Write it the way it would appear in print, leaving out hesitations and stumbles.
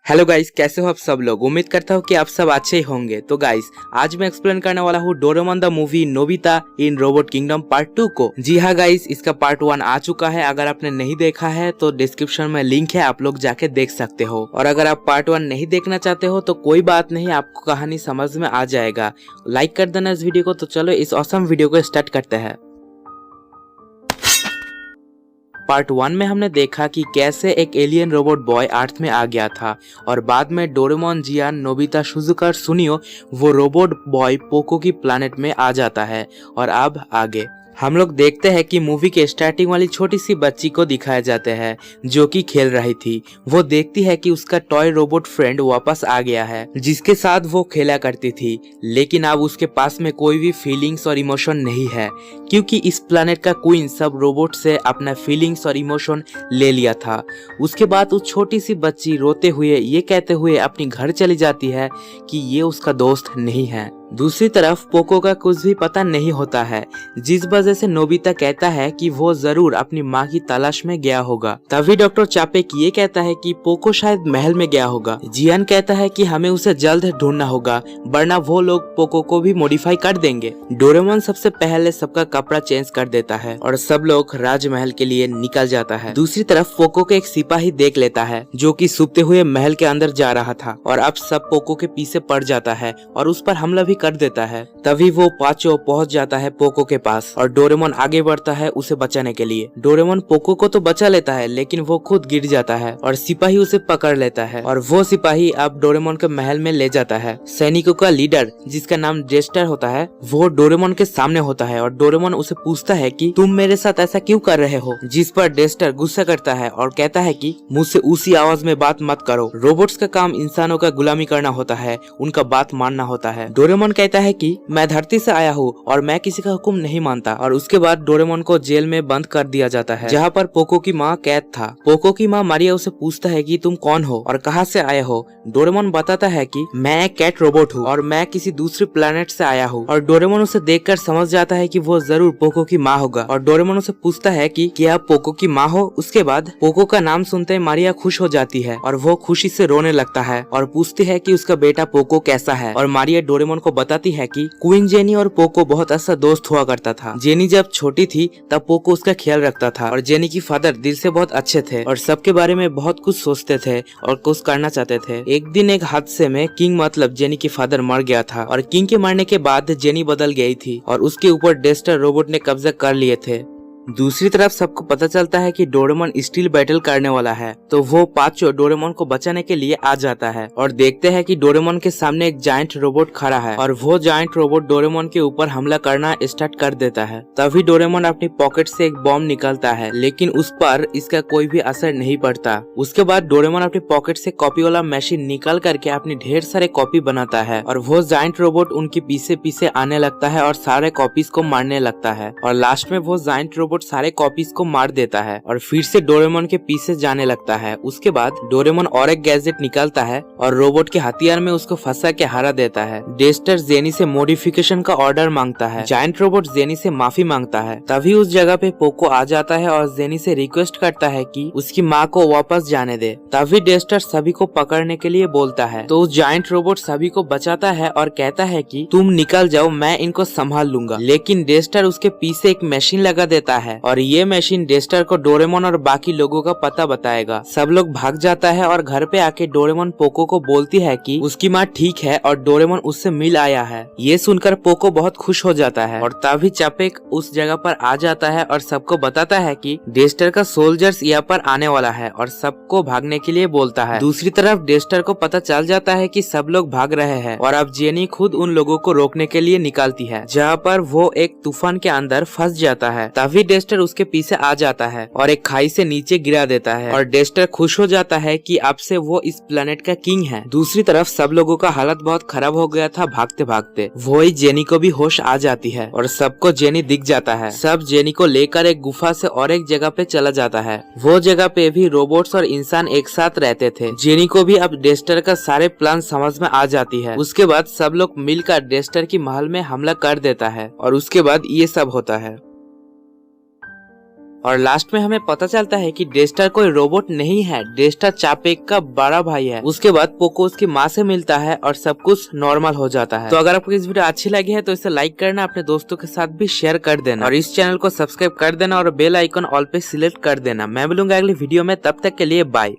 Hello guys, कैसे हो आप सब लोग। उम्मीद करता हूँ कि आप सब अच्छे ही होंगे। तो गाइस, आज मैं एक्सप्लेन करने वाला हूँ Doraemon the movie Nobita in robot kingdom part 2 को। जी हाँ गाइस, इसका पार्ट 1 आ चुका है। अगर आपने नहीं देखा है तो डिस्क्रिप्शन में लिंक है, आप लोग जाके देख सकते हो। और अगर आप पार्ट 1 नहीं देखना चाहते हो तो कोई बात नहीं, आपको कहानी समझ में आ जाएगा। लाइक कर देना इस वीडियो को। तो चलो इस ऑसम वीडियो को स्टार्ट करते हैं। पार्ट 1 में हमने देखा कि कैसे एक एलियन रोबोट बॉय अर्थ में आ गया था और बाद में डोरेमोन, जियान, नोबिता, शिजुका और सुनियो वो रोबोट बॉय पोको की प्लैनेट में आ जाता है। और अब आगे हम लोग देखते हैं कि मूवी के स्टार्टिंग वाली छोटी सी बच्ची को दिखाया जाते हैं जो कि खेल रही थी। वो देखती है कि उसका टॉय रोबोट फ्रेंड वापस आ गया है जिसके साथ वो खेला करती थी, लेकिन अब उसके पास में कोई भी फीलिंग्स और इमोशन नहीं है क्योंकि इस प्लैनेट का क्वीन सब रोबोट से अपना फीलिंग्स और इमोशन ले लिया था। उसके बाद उस छोटी सी बच्ची रोते हुए ये कहते हुए अपनी घर चली जाती है कि ये उसका दोस्त नहीं है। दूसरी तरफ पोको का कुछ भी पता नहीं होता है, जिस वजह से नोबिता कहता है कि वो जरूर अपनी माँ की तलाश में गया होगा। तभी डॉक्टर चापेक ये कहता है कि पोको शायद महल में गया होगा। जियान कहता है कि हमें उसे जल्द ढूंढना होगा वरना वो लोग पोको को भी मॉडिफाई कर देंगे। डोरेमोन सबसे पहले सबका कपड़ा चेंज कर देता है और सब लोग राजमहल के लिए निकल जाता है। दूसरी तरफ पोको को एक सिपाही देख लेता है जो कि सूखते हुए महल के अंदर जा रहा था और अब सब पोको के पीछे पड़ जाता है और उस पर हमला भी कर देता है। तभी वो पांचों पहुंच जाता है पोको के पास और डोरेमोन आगे बढ़ता है उसे बचाने के लिए। डोरेमोन पोको को तो बचा लेता है लेकिन वो खुद गिर जाता है और सिपाही उसे पकड़ लेता है और वो सिपाही अब डोरेमोन के महल में ले जाता है। सैनिकों का लीडर जिसका नाम डेस्टर होता है वो डोरेमोन के सामने होता है और डोरेमोन उसे पूछता है कि तुम मेरे साथ ऐसा क्यों कर रहे हो, जिस पर डेस्टर गुस्सा करता है और कहता है कि मुझसे उसी आवाज में बात मत करो। रोबोट्स का काम इंसानों का गुलामी करना होता है, उनका बात मानना होता है। डोरेमोन कहता है कि मैं धरती से आया हूँ और मैं किसी का हुक्म नहीं मानता। और उसके बाद डोरेमोन को जेल में बंद कर दिया जाता है जहाँ पर पोको की माँ कैद था। पोको की माँ मारिया उसे पूछता है कि तुम कौन हो और कहाँ से आए हो। डोरेमोन बताता है कि मैं एक कैट रोबोट हूँ और मैं किसी दूसरे प्लेनेट से आया हूँ। और डोरेमोन उसे देखकर समझ जाता है कि वो जरूर पोको की माँ होगा और डोरेमोन उसे पूछता है कि क्या आप पोको की माँ हो। उसके बाद पोको का नाम सुनते ही मारिया खुश हो जाती है और वो खुशी से रोने लगता है और पूछती है कि उसका बेटा पोको कैसा है। और मारिया डोरेमोन को बताती है कि क्वीन जेनी और पोको बहुत अच्छा दोस्त हुआ करता था। जेनी जब छोटी थी तब पोको उसका ख्याल रखता था और जेनी की फादर दिल से बहुत अच्छे थे और सबके बारे में बहुत कुछ सोचते थे और कुछ करना चाहते थे। एक दिन एक हादसे में किंग मतलब जेनी की फादर मर गया था और किंग के मरने के बाद जेनी बदल गई थी और उसके ऊपर डेस्टर रोबोट ने कब्जा कर लिए थे। दूसरी तरफ सबको पता चलता है कि डोरेमोन स्टील बैटल करने वाला है तो वो पांचों डोरेमोन को बचाने के लिए आ जाता है और देखते हैं कि डोरेमोन के सामने एक जायंट रोबोट खड़ा है और वो जायंट रोबोट डोरेमोन के ऊपर हमला करना स्टार्ट कर देता है। तभी डोरेमोन अपनी पॉकेट से एक बॉम्ब निकालता है लेकिन उस पर इसका कोई भी असर नहीं पड़ता। उसके बाद डोरेमोन अपनी पॉकेट से कॉपी वाला मशीन निकाल करके अपनी ढेर सारे कॉपी बनाता है और वो जायंट रोबोट उनके पीछे पीछे आने लगता है और सारे कॉपीज को मारने लगता है और लास्ट में वो जायंट रोबोट सारे कॉपीज को मार देता है और फिर से डोरेमोन के पीछे जाने लगता है। उसके बाद डोरेमोन और एक गैजेट निकालता है और रोबोट के हथियार में उसको फंसा के हरा देता है। डेस्टर जेनी से मॉडिफिकेशन का ऑर्डर मांगता है। जायंट रोबोट जेनी से माफी मांगता है। तभी उस जगह पे पोको आ जाता है और जेनी से रिक्वेस्ट करता है कि उसकी माँ को वापस जाने दे। तभी डेस्टर सभी को पकड़ने के लिए बोलता है तो जायंट रोबोट सभी को बचाता है और कहता है कि तुम निकल जाओ, मैं इनको संभाल लूंगा। लेकिन डेस्टर उसके पीछे एक मशीन लगा देता है और ये मशीन डेस्टर को डोरेमोन और बाकी लोगों का पता बताएगा। सब लोग भाग जाता है और घर पे आके डोरेमोन पोको को बोलती है कि उसकी माँ ठीक है और डोरेमोन उससे मिल आया है। ये सुनकर पोको बहुत खुश हो जाता है और तभी चापेक उस जगह पर आ जाता है और सबको बताता है कि डेस्टर का सोल्जर्स यहाँ पर आने वाला है और सबको भागने के लिए बोलता है। दूसरी तरफ डेस्टर को पता चल जाता है कि सब लोग भाग रहे हैं और अब जेनी खुद उन लोगों को रोकने के लिए निकलती है जहाँ पर वो एक तूफान के अंदर फंस जाता है। तभी डेस्टर उसके पीछे आ जाता है और एक खाई से नीचे गिरा देता है और डेस्टर खुश हो जाता है कि अब से वो इस प्लेनेट का किंग है। दूसरी तरफ सब लोगों का हालत बहुत खराब हो गया था भागते भागते। वही जेनी को भी होश आ जाती है और सबको जेनी दिख जाता है। सब जेनी को लेकर एक गुफा से और एक जगह पे चला जाता है। वो जगह पे भी रोबोट्स और इंसान एक साथ रहते थे। जेनी को भी अब डेस्टर का सारे प्लान समझ में आ जाती है। उसके बाद सब लोग मिलकर डेस्टर की महल में हमला कर देता है और उसके बाद ये सब होता है। और लास्ट में हमें पता चलता है कि डेस्टर कोई रोबोट नहीं है, डेस्टर चापेक का बड़ा भाई है। उसके बाद पोको उसकी माँ से मिलता है और सब कुछ नॉर्मल हो जाता है। तो अगर आपको इस वीडियो अच्छी लगी है तो इसे लाइक करना, अपने दोस्तों के साथ भी शेयर कर देना और इस चैनल को सब्सक्राइब कर देना और बेल आइकन ऑल पे सिलेक्ट कर देना। मैं मिलूंगा अगली वीडियो में, तब तक के लिए बाय।